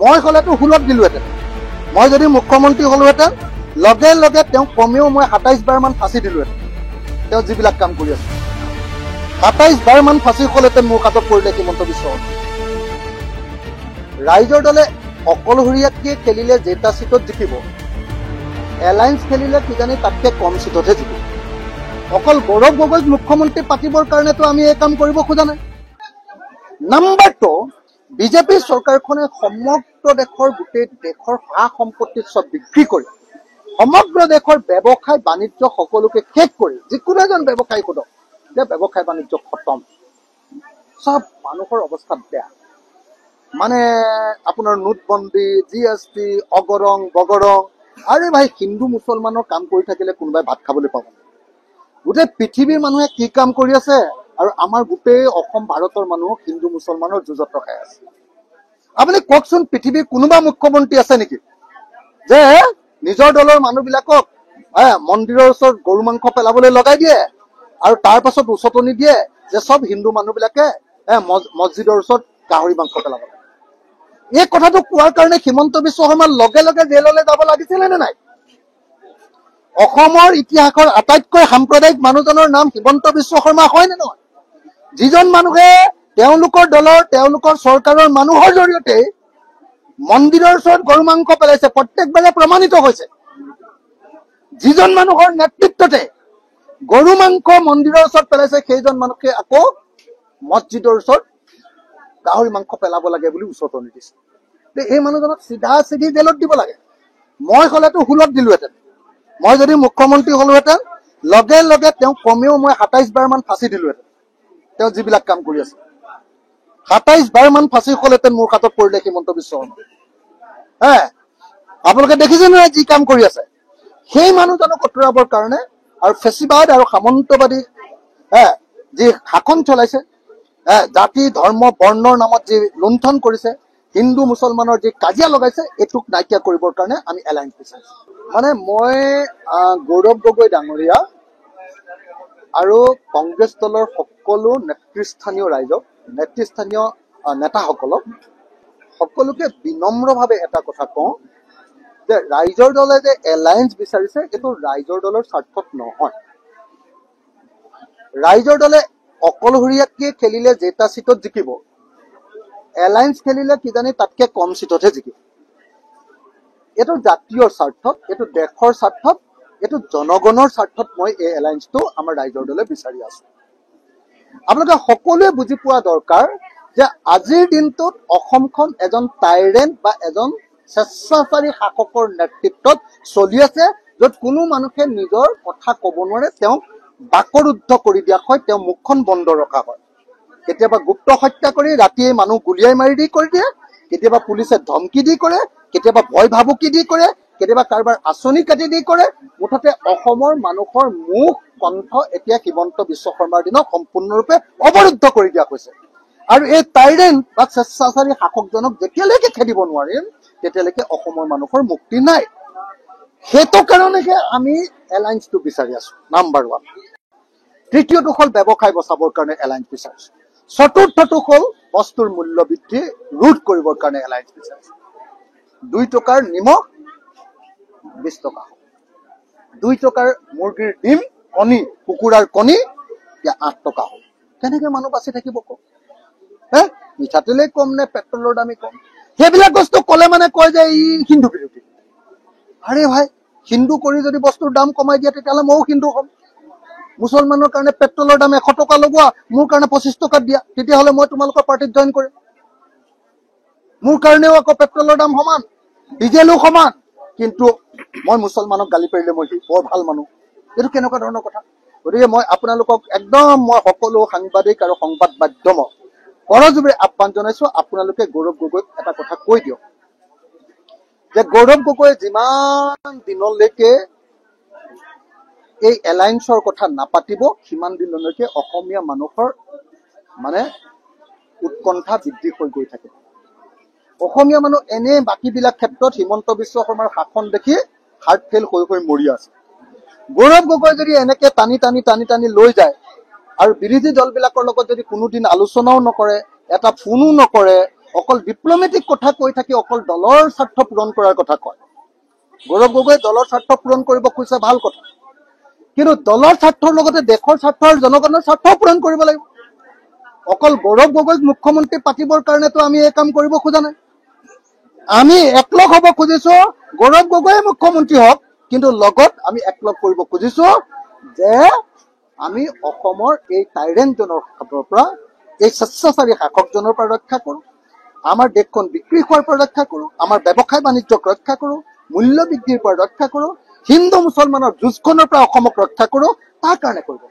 মই হলেতো হুলত দিলোহেঁতেন। মই যদি মুখ্যমন্ত্ৰী হলোহেঁতেন লগে লগে তেওঁক কমেও মই ২৭ বাৰমান ফাঁচি দিলোহেঁতেন। তেওঁ যিবিলাক কাম কৰি আছে ২৭ বাৰমান ফাঁচি হলহেঁতেন মোৰ কাষত পৰিলে হিমন্ত বিশ্ব শৰ্মা। ৰাইজৰ দলে অকলশৰীয়াকৈ খেলিলে যেটা চিটত জিকিব, এলায়েন্স খেলিলে কিজানি তাতকৈ কম চিটতহে জিকিব। অকল গৌৰৱ গগৈক মুখ্যমন্ত্ৰী পাতিবৰ কাৰণেতো আমি এই কাম কৰিব খোজা নাই। নাম্বাৰ 2, বিজেপি চৰকাৰখনে সমগ্ৰ দেশৰ গোটেই দেশৰ সা সম্পত্তি চব বিক্ৰী কৰি সমগ্ৰ দেশৰ ব্যৱসায় বাণিজ্য সকলোকে শেষ কৰি, যিকোনো এজন ব্যৱসায়ী সোধক যে ব্যৱসায় বাণিজ্য খতম, চব মানুহৰ অৱস্থা বেয়া। মানে আপোনাৰ নোটবন্দী, GST, অগৰং বগৰং। আৰে ভাই, হিন্দু মুছলমানৰ কাম কৰি থাকিলে কোনোবাই ভাত খাবলৈ পাব। গোটেই পৃথিৱীৰ মানুহে কি কাম কৰি আছে আৰু আমাৰ গোটেই অসম ভাৰতৰ মানুহ হিন্দু মুছলমানৰ যুঁজত ৰখাই আছে। আপুনি কওকচোন, পৃথিৱীৰ কোনোবা মুখ্যমন্ত্ৰী আছে নেকি যে নিজৰ দলৰ মানুহবিলাকক মন্দিৰৰ ওচৰত গৰু মাংস পেলাবলৈ লগাই দিয়ে আৰু তাৰ পাছত উচতনি দিয়ে যে চব হিন্দু মানুহবিলাকে মছজিদৰ ওচৰত গাহৰি মাংস পেলাব লাগে? এই কথাটো কোৱাৰ কাৰণে হিমন্ত বিশ্ব শৰ্মাৰ লগে লগে জেললৈ যাব লাগিছিলে নে নাই? অসমৰ ইতিহাসৰ আটাইতকৈ সাম্প্ৰদায়িক মানুহজনৰ নাম হিমন্ত বিশ্ব শৰ্মা হয় নে নহয়? যিজন মানুহে তেওঁলোকৰ দলৰ, তেওঁলোকৰ চৰকাৰৰ মানুহৰ জৰিয়তে মন্দিৰৰ ওচৰত গৰু মাংস পেলাইছে, প্ৰত্যেকবাৰে প্ৰমাণিত হৈছে। যিজন মানুহৰ নেতৃত্বতে গৰু মাংস মন্দিৰৰ ওচৰত পেলাইছে, সেইজন মানুহকে আকৌ মছজিদৰ ওচৰত গাহৰি মাংস পেলাব লাগে বুলি উচতনি দিছে। এই মানুহজনক চিধা চিধি জেলত দিব লাগে। মই হলেতো হুলত দিলোহেঁতেন। মই যদি মুখ্যমন্ত্ৰী হলোহেঁতেন লগে লগে তেওঁক কমেও মই ২৭ বাৰমান ফাঁচি দিলোহেঁতেন। তেওঁ যিবিলাক কাম কৰি আছে ২৭ বাৰমান ফাঁচি হলহেঁতেন মোৰ কাষত পৰিলে হিমন্ত বিশ্ব শৰ্মা। আপোনালোকে দেখিছে নহয় যি কাম কৰি আছে। সেই মানুহজনক আঁতৰাবৰ কাৰণে আৰু ফেচিবাদ আৰু সামন্তবাদী যি শাসন চলাইছে, জাতি ধৰ্ম বৰ্ণৰ নামত যি লুণ্ঠন কৰিছে, হিন্দু মুছলমানৰ যি কাজিয়া লগাইছে, এইটোক নাইকিয়া কৰিবৰ কাৰণে আমি এলায়েন্স বিচাৰিছো। মানে মই গৌৰৱ গগৈ ডাঙৰীয়া আৰু কংগ্ৰেছ দলৰ সকলো নেতৃস্থানীয় ৰাইজক, নেতৃস্থানীয় নেতাসকলক সকলোকে বিনম্ৰভাৱে এটা কথা কওঁ যে ৰাইজৰ দলে যে এলায়েন্স বিচাৰিছে এইটো ৰাইজৰ দলৰ স্বাৰ্থত নহয়। ৰাইজৰ দলে অকলশৰীয়াকৈ খেলিলে যেটা চিটত জিকিব, এলায়েন্স খেলিলে কিজানি তাতকৈ কম চিটতহে জিকিব। এইটো জাতীয় স্বাৰ্থত, এইটো দেশৰ স্বাৰ্থত, এইটো জনগণৰ স্বাৰ্থত মই এই এলায়েন্সটো আমাৰ ৰাইজৰ দলে বিচাৰি আছো। আপোনালোকে সকলোৱে বুজি পোৱা দৰকাৰ যে আজিৰ দিনটোত অসমখন এজন টাইৰেণ্ট বা এজন স্বেচ্ছাচাৰী শাসকৰ নেতৃত্বত চলি আছে, য'ত কোনো মানুহে নিজৰ কথা ক'ব নোৱাৰে, তেওঁক বাকৰুদ্ধ কৰি দিয়া হয়, তেওঁ মুখখন বন্ধ ৰখা হয়। কেতিয়াবা গুপ্ত হত্যা কৰি ৰাতিয়ে মানুহ গুলিয়াই মাৰি দি কৰি দিয়ে, কেতিয়াবা পুলিচে ধমকি দি কৰে, কেতিয়াবা ভয় ভাবুকি দি কৰে, কেতিয়াবা কাৰোবাৰ আঁচনি কাটি দি কৰে। মুঠতে অসমৰ মানুহৰ মুখ কণ্ঠ এতিয়া হিমন্ত বিশ্ব শৰ্মাৰ দিনত সম্পূৰ্ণৰূপে অৱৰুদ্ধ কৰি দিয়া হৈছে। আৰু এই টাইৰেণ্ট বা স্বেচ্ছাচাৰী শাসকজনক যেতিয়ালৈকে খেদিব নোৱাৰিম তেতিয়ালৈকে অসমৰ মানুহৰ মুক্তি নাই। সেইটো কাৰণেহে আমি এলায়েন্সটো বিচাৰি আছো, নাম্বাৰ 1। তৃতীয়টো হ'ল ব্যৱসায় বচাবৰ কাৰণে এলায়েন্স বিচাৰিছো। চতুৰ্থটো হ'ল বস্তুৰ মূল্য বৃদ্ধি ৰোধ কৰিবৰ কাৰণে এলায়েন্স বিচাৰিছো। 2 টকাৰ নিমখ 20 টকা হ'ল, 2 টকাৰ মুৰ্গীৰ ডিম, কণী, কুকুৰাৰ কণী এতিয়া 8 টকা হ'ল। কেনেকে মানুহ বাচি থাকিব কওক? মিঠাতেলেই কম নে পেট্ৰলৰ দামেই কম? সেইবিলাক বস্তু কলে মানে কয় যে ই হিন্দু বিৰোধী। আৰে ভাই, হিন্দু কৰি যদি বস্তুৰ দাম কমাই দিয়ে তেতিয়াহ'লে ময়ো হিন্দু হ'ম। মুছলমানৰ কাৰণে পেট্ৰলৰ দাম 100 টকা লগোৱা, মোৰ কাৰণে 25 টকাত দিয়া, তেতিয়াহ'লে মই তোমালোকৰ পাৰ্টিত জইন কৰিম। মোৰ কাৰণেও আকৌ পেট্ৰলৰ দাম সমান, ডিজেলো সমান, কিন্তু মই মুছলমানক গালি পাৰিলে মই বৰ ভাল মানুহ। এইটো কেনেকুৱা ধৰণৰ কথা? গতিকে মই আপোনালোকক একদম মই সকলো সাংবাদিক আৰু সংবাদ মাধ্যমক কৰজোৰে আহ্বান জনাইছো, আপোনালোকে গৌৰৱ গগৈক এটা কথা কৈ দিয়ক যে গৌৰৱ গগৈ যিমান দিনলৈকে এই এলায়েন্সৰ কথা নাপাতিব, সিমান দিনলৈকে অসমীয়া মানুহৰ মানে উৎকণ্ঠা বৃদ্ধি হৈ গৈ থাকে। অসমীয়া মানুহ এনে বাকীবিলাক ক্ষেত্ৰত হিমন্ত বিশ্ব শৰ্মাৰ শাসন দেখি হাৰ্ট ফেইল হৈ হৈ মৰি আছে। গৌৰৱ গগৈ যদি এনেকে টানি টানি টানি টানি লৈ যায় আৰু বিৰোধী দলবিলাকৰ লগত যদি কোনোদিন আলোচনাও নকৰে, এটা ফোনো নকৰে, অকল ডিপ্লমেটিক কথা কৈ থাকি অকল দলৰ স্বাৰ্থ পূৰণ কৰাৰ কথা কয়। গৌৰৱ গগৈ দলৰ স্বাৰ্থ পূৰণ কৰিব খুজিছে, ভাল কথা, কিন্তু দলৰ স্বাৰ্থৰ লগতে দেশৰ স্বাৰ্থ আৰু জনগণৰ স্বাৰ্থও পূৰণ কৰিব লাগিব। অকল গৌৰৱ গগৈক মুখ্যমন্ত্ৰী পাতিবৰ কাৰণেতো আমি এই কাম কৰিব খোজা নাই। আমি একলগ হ'ব খুজিছো, গৌৰৱ গগৈয়ে মুখ্যমন্ত্ৰী হওক, কিন্তু লগত আমি একলগ কৰিব খুজিছো যে আমি অসমৰ এই টাইৰেণ্টজনৰ হাতৰ পৰা, এই স্বেচ্ছাচাৰী শাসকজনৰ পৰা ৰক্ষা কৰোঁ, আমাৰ দেশখন বিক্ৰী হোৱাৰ পৰা ৰক্ষা কৰোঁ, আমাৰ ব্যৱসায় বাণিজ্যক ৰক্ষা কৰোঁ, মূল্য বৃদ্ধিৰ পৰা ৰক্ষা কৰোঁ, হিন্দু মুছলমানৰ যুঁজখনৰ পৰা অসমক ৰক্ষা কৰোঁ, তাৰ কাৰণে কৰিব।